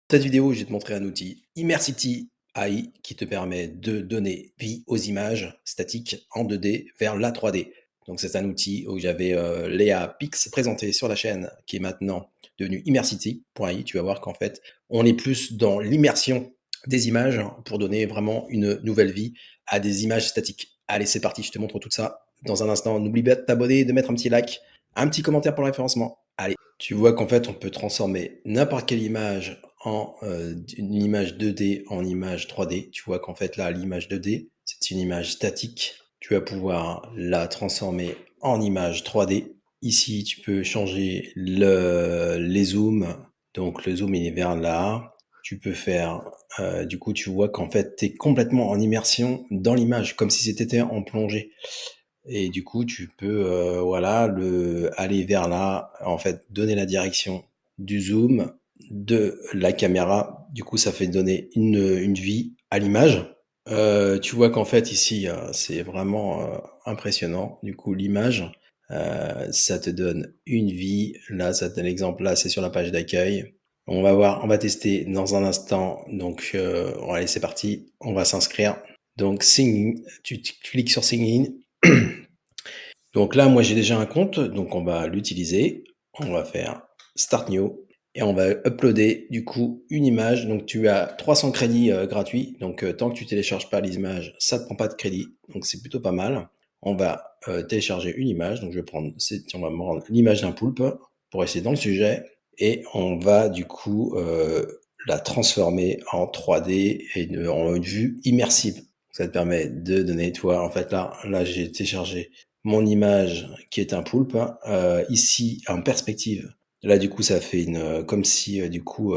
Cette vidéo, je vais te montrer un outil Immersity AI qui te permet de donner vie aux images statiques en 2D vers la 3D. Donc c'est un outil où j'avais Léa Pix présenté sur la chaîne qui est maintenant devenu Immersity.ai. Tu vas voir qu'en fait, on est plus dans l'immersion des images pour donner vraiment une nouvelle vie à des images statiques. Allez, c'est parti, je te montre tout ça dans un instant. N'oublie pas de t'abonner, de mettre un petit like, un petit commentaire pour le référencement. Allez, tu vois qu'en fait, on peut transformer n'importe quelle image en une image 2D en image 3D. Tu vois qu'en fait, là, l'image 2D, c'est une image statique. Tu vas pouvoir la transformer en image 3D. Ici, tu peux changer les zooms. Donc, le zoom, il est vers là. Tu peux faire, du coup, tu vois qu'en fait, tu es complètement en immersion dans l'image, comme si c'était en plongée. Et du coup, tu peux, voilà, aller vers là, en fait, donner la direction du zoom, de la caméra. Du coup, ça fait donner une vie à l'image. Tu vois qu'en fait, ici, c'est vraiment impressionnant. Du coup, l'image, ça te donne une vie. Là, ça te donne l'exemple. Là, c'est sur la page d'accueil. On va voir, on va tester dans un instant. Donc, allez, c'est parti. On va s'inscrire. Donc, Sign In, tu cliques sur Sign In. Donc là, moi, j'ai déjà un compte, donc on va l'utiliser. On va faire Start New et on va uploader du coup une image. Donc tu as 300 crédits gratuits. Donc tant que tu télécharges pas les images, ça ne te prend pas de crédit. Donc c'est plutôt pas mal. On va télécharger une image. Donc je vais prendre, on va me rendre l'image d'un poulpe pour essayer dans le sujet. Et on va du coup la transformer en 3D et en une vue immersive. Ça te permet de donner, toi, en fait là j'ai téléchargé mon image qui est un poulpe, ici en perspective. Là, du coup, ça fait comme si, du coup,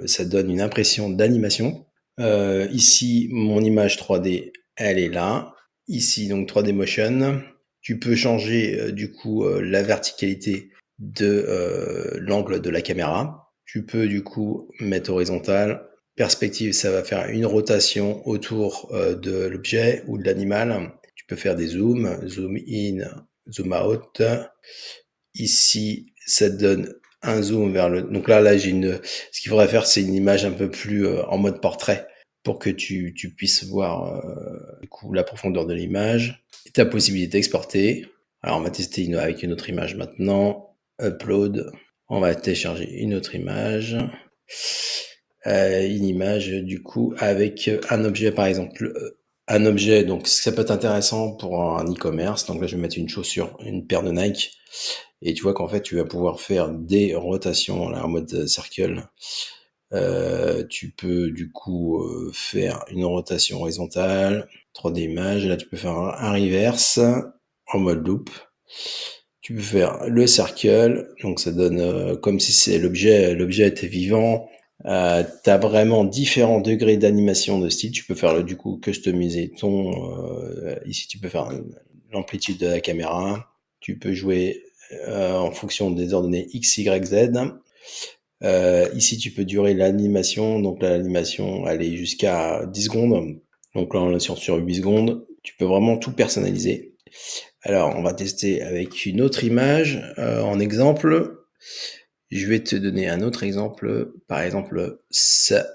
ça donne une impression d'animation. Ici, mon image 3D, elle est là. Ici, donc 3D Motion. Tu peux changer, du coup, la verticalité de l'angle de la caméra. Tu peux, du coup, mettre horizontal. Perspective, ça va faire une rotation autour de l'objet ou de l'animal. Tu peux faire des zooms, zoom in, zoom out. Ici, ça te donne un zoom vers le. Donc là, ce qu'il faudrait faire, c'est une image un peu plus en mode portrait pour que tu puisses voir du coup la profondeur de l'image. Et ta possibilité d'exporter. Alors, on va tester avec une autre image maintenant. Upload. On va télécharger une autre image. Une image du coup avec un objet par exemple un objet, donc ça peut être intéressant pour un e-commerce. Donc là, je vais mettre une chaussure, une paire de Nike. Et tu vois qu'en fait, tu vas pouvoir faire des rotations là, en mode circle. Tu peux du coup faire une rotation horizontale, 3D image. Là, tu peux faire un reverse en mode loop. Tu peux faire le circle, donc ça donne comme si c'est l'objet était vivant. Tu as vraiment différents degrés d'animation de style. Tu peux faire du coup customiser ton. Ici, tu peux faire l'amplitude de la caméra. Tu peux jouer en fonction des ordonnées X, Y, Z. Ici, tu peux durer l'animation. Donc l'animation, elle est jusqu'à 10 secondes. Donc là, on est sur 8 secondes. Tu peux vraiment tout personnaliser. Alors, on va tester avec une autre image en exemple. Je vais te donner un autre exemple. Par exemple, ça.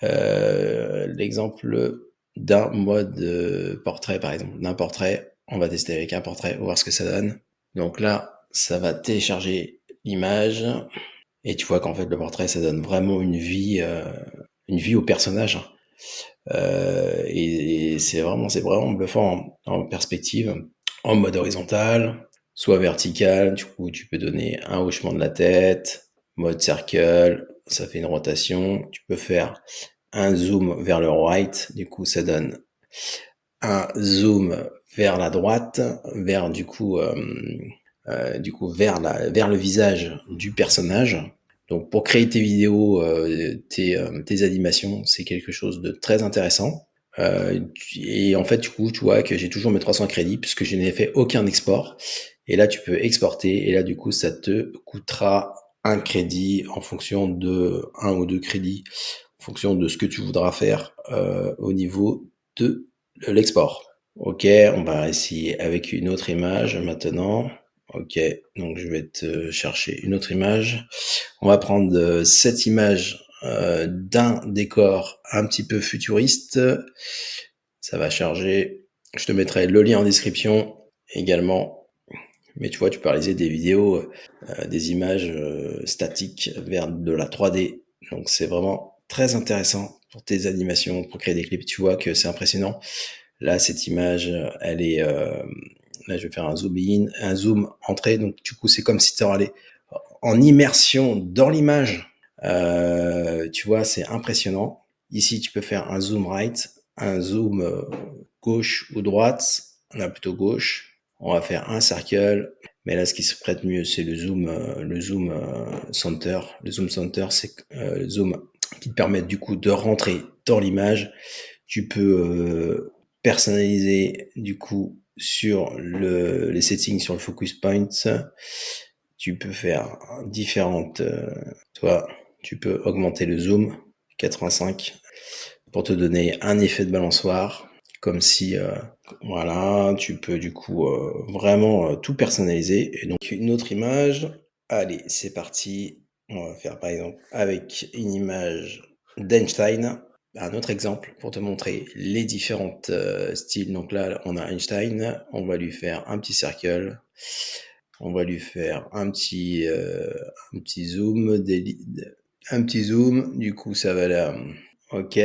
L'exemple d'un mode portrait, par exemple. D'un portrait. On va tester avec un portrait, voir ce que ça donne. Donc là, ça va télécharger l'image. Et tu vois qu'en fait, le portrait, ça donne vraiment une vie au personnage. Et c'est vraiment bluffant en perspective, en mode horizontal, soit vertical. Du coup, tu peux donner un hochement de la tête, mode circle, ça fait une rotation. Tu peux faire un zoom vers le right, du coup, ça donne un zoom vers la droite, vers vers le visage du personnage. Donc pour créer tes vidéos, tes animations, c'est quelque chose de très intéressant. Et en fait, du coup, tu vois que j'ai toujours mes 300 crédits puisque je n'ai fait aucun export. Et là, tu peux exporter. Et là, du coup, ça te coûtera un crédit en fonction de un ou deux crédits, en fonction de ce que tu voudras faire au niveau de l'export. Ok, on va essayer avec une autre image maintenant. Ok, donc je vais te chercher une autre image. On va prendre cette image d'un décor un petit peu futuriste. Ça va charger. Je te mettrai le lien en description également. Mais tu vois, tu peux réaliser des vidéos, des images statiques vers de la 3D. Donc c'est vraiment très intéressant pour tes animations, pour créer des clips. Tu vois que c'est impressionnant. Là, cette image, elle est... là, je vais faire un zoom in, un zoom entrée. Donc du coup, c'est comme si tu allé en immersion dans l'image. Tu vois, c'est impressionnant. Ici, tu peux faire un zoom right, un zoom gauche ou droite. Là, plutôt gauche. On va faire un circle. Mais là, ce qui se prête mieux, c'est le zoom center. Le zoom center, c'est le zoom qui te permet du coup de rentrer dans l'image. Tu peux personnaliser du coup sur les settings sur le focus point. Tu peux faire différentes, toi, tu peux augmenter le zoom 85 pour te donner un effet de balançoire, comme si, voilà, tu peux du coup vraiment tout personnaliser. Et donc une autre image, allez, c'est parti. On va faire par exemple avec une image d'Einstein. Un autre exemple pour te montrer les différentes styles. Donc là, on a Einstein, on va lui faire un petit cercle. On va lui faire un petit zoom, un petit zoom. Du coup, ça va là. Ok,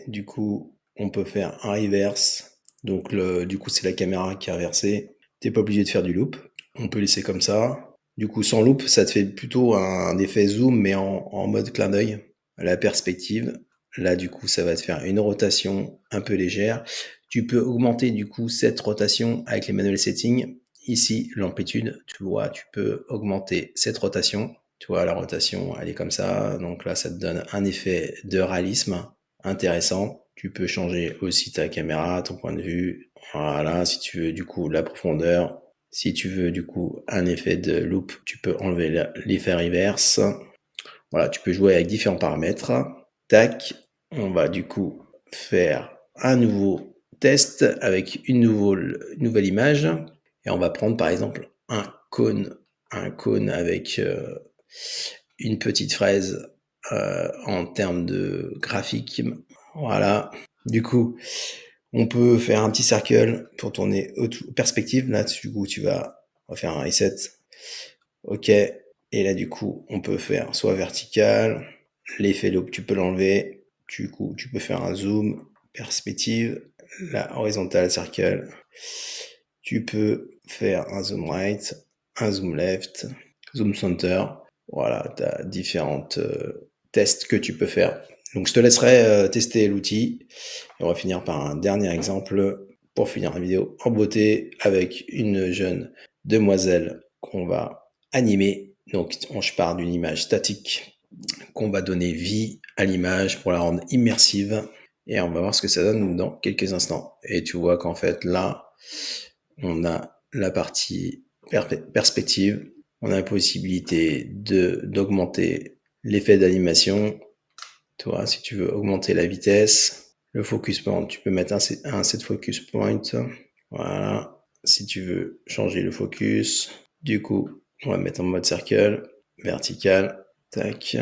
du coup, on peut faire un reverse. Donc, du coup, c'est la caméra qui est inversée. T'es pas obligé de faire du loop. On peut laisser comme ça. Du coup, sans loop, ça te fait plutôt un effet zoom, mais en mode clin d'œil. La perspective. Là, du coup, ça va te faire une rotation un peu légère. Tu peux augmenter, du coup, cette rotation avec les manual settings. Ici, l'amplitude, tu vois, tu peux augmenter cette rotation. Tu vois, la rotation, elle est comme ça. Donc là, ça te donne un effet de réalisme intéressant. Tu peux changer aussi ta caméra, ton point de vue. Voilà, si tu veux du coup la profondeur. Si tu veux du coup un effet de loop, tu peux enlever l'effet reverse. Voilà, tu peux jouer avec différents paramètres. Tac, on va du coup faire un nouveau test avec une nouvelle image. Et on va prendre par exemple un cône avec une petite fraise en termes de graphique. Voilà. Du coup, on peut faire un petit cercle pour tourner perspective. Là, du coup, on va faire un reset. Ok. Et là, du coup, on peut faire soit vertical, l'effet loop, tu peux l'enlever. Du coup, tu peux faire un zoom, perspective, la horizontale circle. Tu peux faire un zoom right, un zoom left, zoom center. Voilà, tu as différentes tests que tu peux faire. Donc, je te laisserai tester l'outil. Et on va finir par un dernier exemple pour finir la vidéo en beauté avec une jeune demoiselle qu'on va animer. Donc, je pars d'une image statique qu'on va donner vie à l'image pour la rendre immersive. Et on va voir ce que ça donne dans quelques instants. Et tu vois qu'en fait, là, on a la partie perspective. On a la possibilité d'augmenter l'effet d'animation. Toi, si tu veux augmenter la vitesse, le focus point, tu peux mettre un set focus point. Voilà. Si tu veux changer le focus, du coup, on va mettre en mode circle, vertical, tac.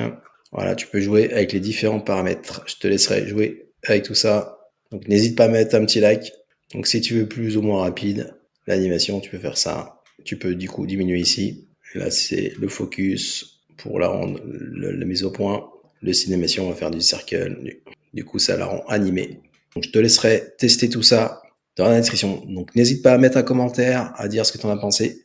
Voilà, tu peux jouer avec les différents paramètres. Je te laisserai jouer avec tout ça. Donc, n'hésite pas à mettre un petit like. Donc, si tu veux plus ou moins rapide l'animation, tu peux faire ça. Tu peux du coup diminuer ici. Là, c'est le focus pour la rendre la mise au point. Le cinémation, on va faire du circle. Du coup, ça la rend animée. Donc, je te laisserai tester tout ça dans la description. Donc, n'hésite pas à mettre un commentaire, à dire ce que tu en as pensé.